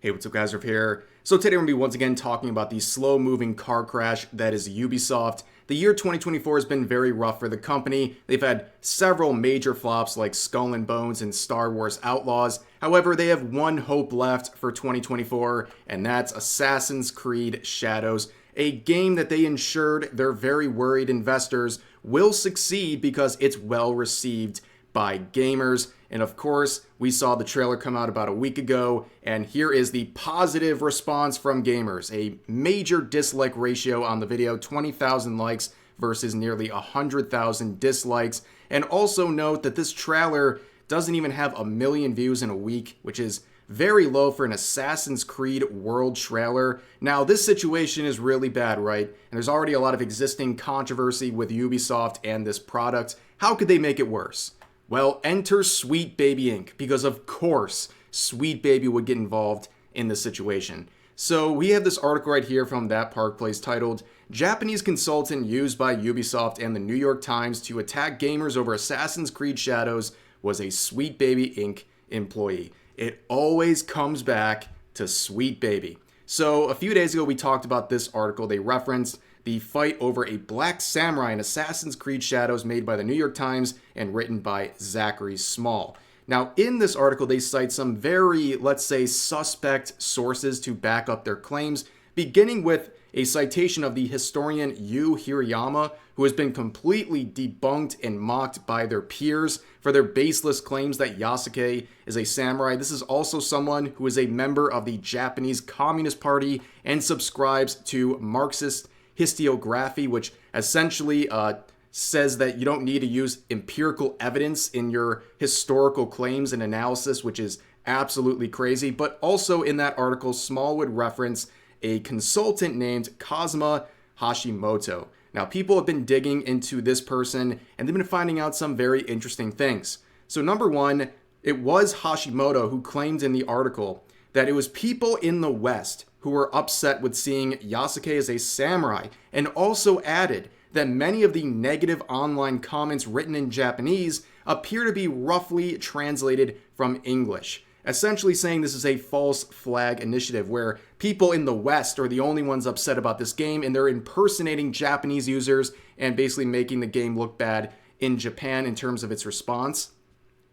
Hey, what's up guys, Riff here. So today we're going to be once again talking about the slow-moving car crash that is Ubisoft. The year 2024 has been very rough for the company. They've had several major flops like Skull and Bones and Star Wars Outlaws. However, they have one hope left for 2024, and that's Assassin's Creed Shadows, a game that they ensured their very worried investors will succeed because it's well received by gamers. And of course, we saw the trailer come out about a week ago, and here is the positive response from gamers. A major dislike ratio on the video, 20,000 likes versus nearly 100,000 dislikes. And also note that this trailer doesn't even have 1 million views in a week, which is very low for an Assassin's Creed World trailer. Now, this situation is really bad, right? And there's already a lot of existing controversy with Ubisoft and this product. How could they make it worse? Well, enter Sweet Baby Inc., because of course Sweet Baby would get involved in this situation. So we have this article right here from That Park Place titled, "Japanese Consultant Used by Ubisoft and the New York Times to Attack Gamers Over Assassin's Creed Shadows Was a Sweet Baby Inc. Employee." It always comes back to Sweet Baby. So a few days ago we talked about this article. They referenced the fight over a black samurai in Assassin's Creed Shadows made by the New York Times and written by Zachary Small. Now, in this article, they cite some very, let's say, suspect sources to back up their claims, beginning with a citation of the historian Yu Hirayama, who has been completely debunked and mocked by their peers for their baseless claims that Yasuke is a samurai. This is also someone who is a member of the Japanese Communist Party and subscribes to Marxist historiography, which essentially says that you don't need to use empirical evidence in your historical claims and analysis, which is absolutely crazy. But also in that article, Small would reference a consultant named Kazuma Hashimoto. Now, people have been digging into this person, and they've been finding out some very interesting things. So number one, it was Hashimoto who claimed in the article that it was people in the West who were upset with seeing Yasuke as a samurai, and also added that many of the negative online comments written in Japanese appear to be roughly translated from English, essentially saying this is a false flag initiative where people in the West are the only ones upset about this game, and they're impersonating Japanese users and basically making the game look bad in Japan in terms of its response,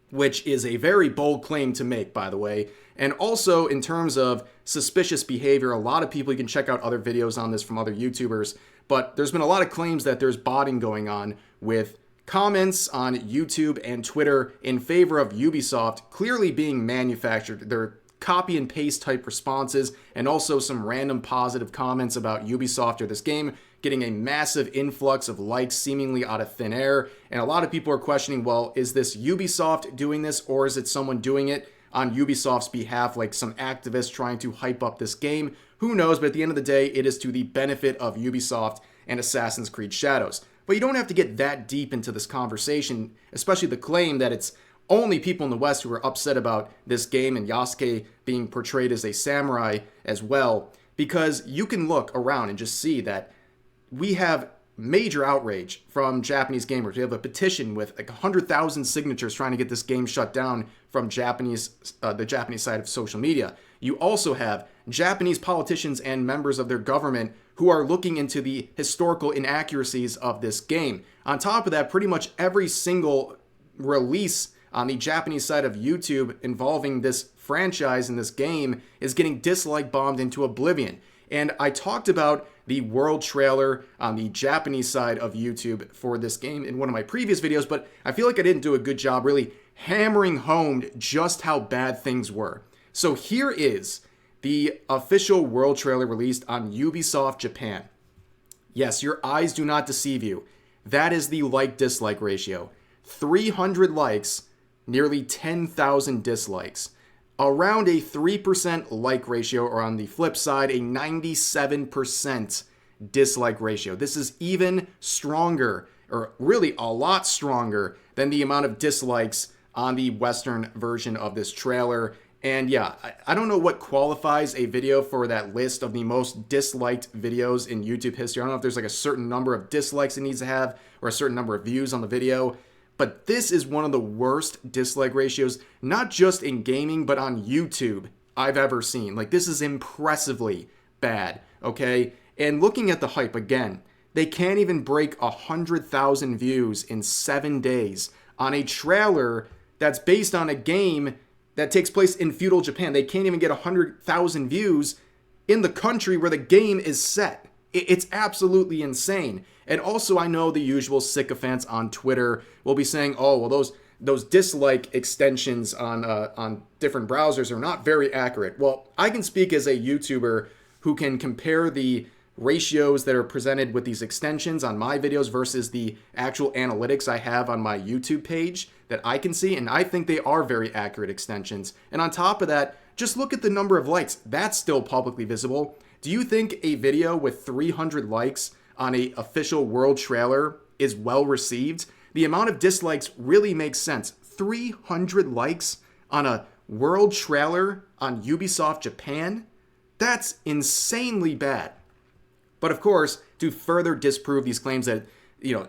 which is a very bold claim to make, by the way. And also, in terms of suspicious behavior, a lot of people, you can check out other videos on this from other YouTubers, but there's been a lot of claims that there's botting going on with comments on YouTube and Twitter in favor of Ubisoft clearly being manufactured. They're copy and paste type responses, and also some random positive comments about Ubisoft or this game getting a massive influx of likes seemingly out of thin air. And a lot of people are questioning, well, is this Ubisoft doing this, or is it someone doing it on Ubisoft's behalf, like some activists trying to hype up this game? Who knows, but at the end of the day, it is to the benefit of Ubisoft and Assassin's Creed Shadows. But you don't have to get that deep into this conversation, especially the claim that it's only people in the West who are upset about this game and Yasuke being portrayed as a samurai as well, because you can look around and just see that we have major outrage from Japanese gamers. We have a petition with like 100,000 signatures trying to get this game shut down from the Japanese side of social media. You also have Japanese politicians and members of their government who are looking into the historical inaccuracies of this game. On top of that, pretty much every single release on the Japanese side of YouTube involving this franchise and this game is getting dislike bombed into oblivion. And I talked about the world trailer on the Japanese side of YouTube for this game in one of my previous videos, but I feel like I didn't do a good job really hammering home just how bad things were. So here is the official world trailer released on Ubisoft Japan. Yes, your eyes do not deceive you. That is the like-dislike ratio. 300 likes, nearly 10,000 dislikes. Around a 3% like ratio, or on the flip side, a 97% dislike ratio. This is even stronger, or really a lot stronger, than the amount of dislikes on the Western version of this trailer. And yeah, I don't know what qualifies a video for that list of the most disliked videos in YouTube history. I don't know if there's like a certain number of dislikes it needs to have, or a certain number of views on the video. But this is one of the worst dislike ratios, not just in gaming, but on YouTube I've ever seen. Like, this is impressively bad, okay? And looking at the hype again, they can't even break 100,000 views in 7 days on a trailer that's based on a game that takes place in feudal Japan. They can't even get 100,000 views in the country where the game is set. It's absolutely insane. And also, I know the usual sycophants on Twitter will be saying, oh, well, those dislike extensions on different browsers are not very accurate. Well, I can speak as a YouTuber who can compare the ratios that are presented with these extensions on my videos versus the actual analytics I have on my YouTube page that I can see, and I think they are very accurate extensions. And on top of that, just look at the number of likes. That's still publicly visible. Do you think a video with 300 likes on an official world trailer is well received? The amount of dislikes really makes sense. 300 likes on a world trailer on Ubisoft Japan? That's insanely bad. But of course, to further disprove these claims that,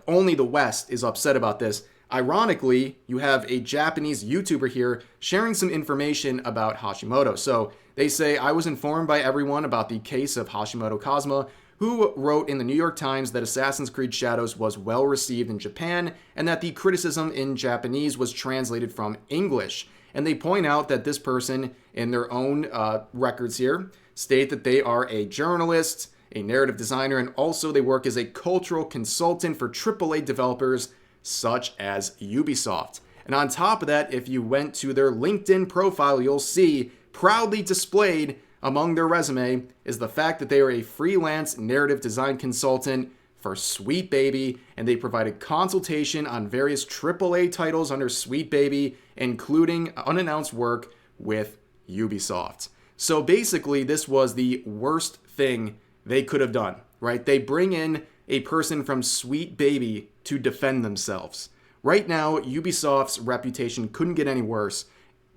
only the West is upset about this, ironically, you have a Japanese YouTuber here sharing some information about Hashimoto. So they say, I was informed by everyone about the case of Hashimoto Kazuma, who wrote in the New York Times that Assassin's Creed Shadows was well received in Japan and that the criticism in Japanese was translated from English. And they point out that this person, in their own records here, state that they are a journalist, a narrative designer, and also they work as a cultural consultant for AAA developers such as Ubisoft. And on top of that, if you went to their LinkedIn profile, you'll see proudly displayed among their resume is the fact that they are a freelance narrative design consultant for Sweet Baby, and they provided consultation on various AAA titles under Sweet Baby, including unannounced work with Ubisoft. So basically, this was the worst thing they could have done, right? They bring in a person from Sweet Baby to defend themselves. Right now, Ubisoft's reputation couldn't get any worse,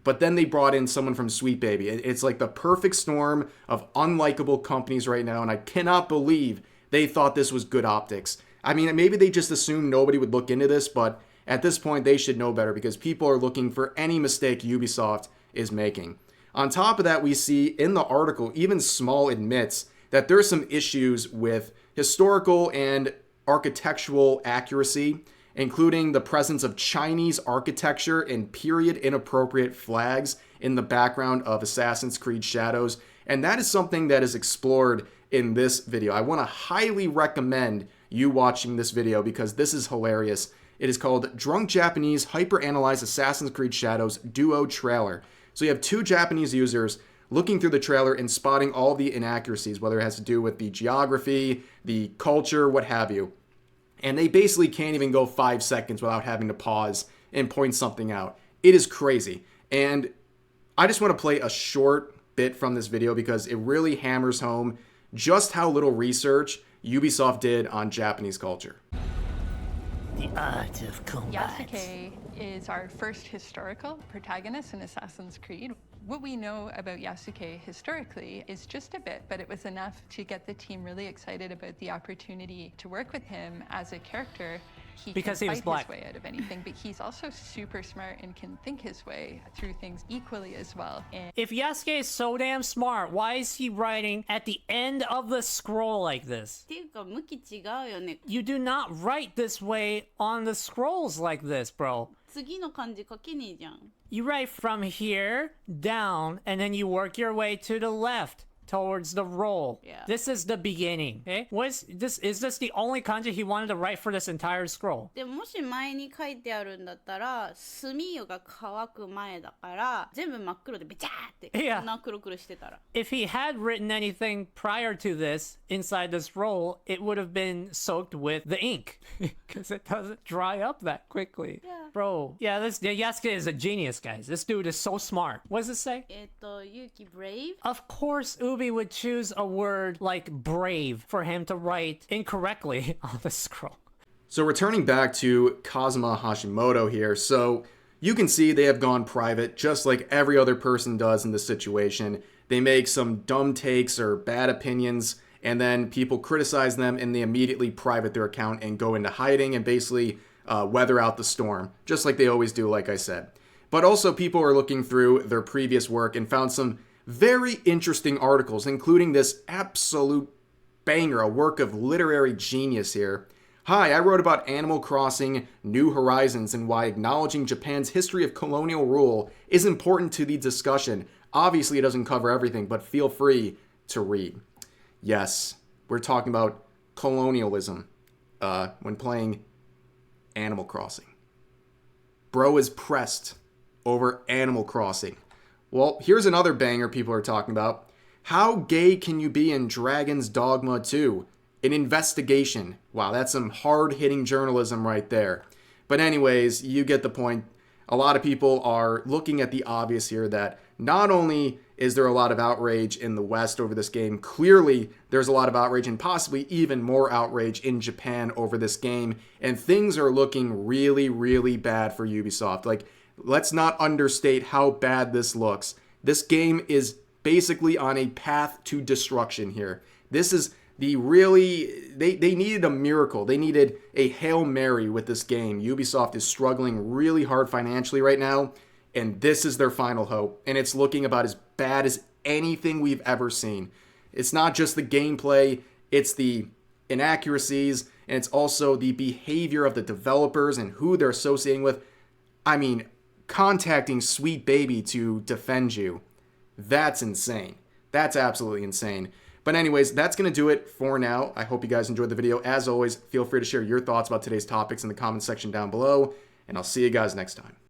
but then they brought in someone from Sweet Baby. It's like the perfect storm of unlikable companies right now, and I cannot believe they thought this was good optics. I mean, maybe they just assumed nobody would look into this, but at this point, they should know better because people are looking for any mistake Ubisoft is making. On top of that, we see in the article, even Small admits that there are some issues with historical and architectural accuracy, including the presence of Chinese architecture and period inappropriate flags in the background of Assassin's Creed Shadows. And that is something that is explored in this video. I want to highly recommend you watching this video because this is hilarious. It is called Drunk Japanese Hyper-Analyze Assassin's Creed Shadows Duo Trailer. So you have two Japanese users looking through the trailer and spotting all the inaccuracies, whether it has to do with the geography, the culture, what have you. And they basically can't even go 5 seconds without having to pause and point something out. It is crazy. And I just want to play a short bit from this video because it really hammers home just how little research Ubisoft did on Japanese culture. The art of combat. Yasuke is our first historical protagonist in Assassin's Creed. What we know about Yasuke historically is just a bit, but it was enough to get the team really excited about the opportunity to work with him as a character. Because he can was fight black. his way out of anything, but he's also super smart and can think his way through things equally as well. And If Yasuke is so damn smart, why is he writing at the end of the scroll like this? っていうか向き違うよね。 You do not write this way on the scrolls like this, bro. 次の漢字書けねえじゃん。 You write from here down, and then you work your way to the left towards the roll. Yeah. This is the beginning. Okay? Is this the only kanji he wanted to write for this entire scroll? でももし前に書いてあるんだったら墨が乾く前だから全部真っ黒でベチャーって Yeah. こんな黒々してたら If he had written anything prior to this inside this roll, it would have been soaked with the ink because it doesn't dry up that quickly. Yeah. Bro, yeah, Yasuke is a genius, guys. This dude is so smart. What does it say? 勇気 brave Of course, Ubi would choose a word like brave for him to write incorrectly on the scroll. So returning back to Kazuma Hashimoto here, so you can see they have gone private just like every other person does in this situation. They make some dumb takes or bad opinions, and then people criticize them and they immediately private their account and go into hiding and basically weather out the storm, just like they always do, like I said. But also people are looking through their previous work and found some very interesting articles, including this absolute banger, a work of literary genius here. Hi, I wrote about Animal Crossing New Horizons and why acknowledging Japan's history of colonial rule is important to the discussion. Obviously, it doesn't cover everything, but feel free to read. Yes, we're talking about colonialism when playing Animal Crossing. Bro is pressed over Animal Crossing. Well, here's another banger people are talking about. How gay can you be in Dragon's Dogma 2? An investigation. Wow, that's some hard-hitting journalism right there. But anyways, you get the point. A lot of people are looking at the obvious here that not only is there a lot of outrage in the West over this game, clearly there's a lot of outrage and possibly even more outrage in Japan over this game, and things are looking really, really bad for Ubisoft. Like, let's not understate how bad this looks. This game is basically on a path to destruction here. This is the really, they needed a miracle. They needed a Hail Mary with this game. Ubisoft is struggling really hard financially right now, and this is their final hope. And it's looking about as bad as anything we've ever seen. It's not just the gameplay, it's the inaccuracies, and it's also the behavior of the developers and who they're associating with. I mean, contacting Sweet Baby to defend you. That's insane. That's absolutely insane. But anyways, that's going to do it for now. I hope you guys enjoyed the video. As always, feel free to share your thoughts about today's topics in the comment section down below, and I'll see you guys next time.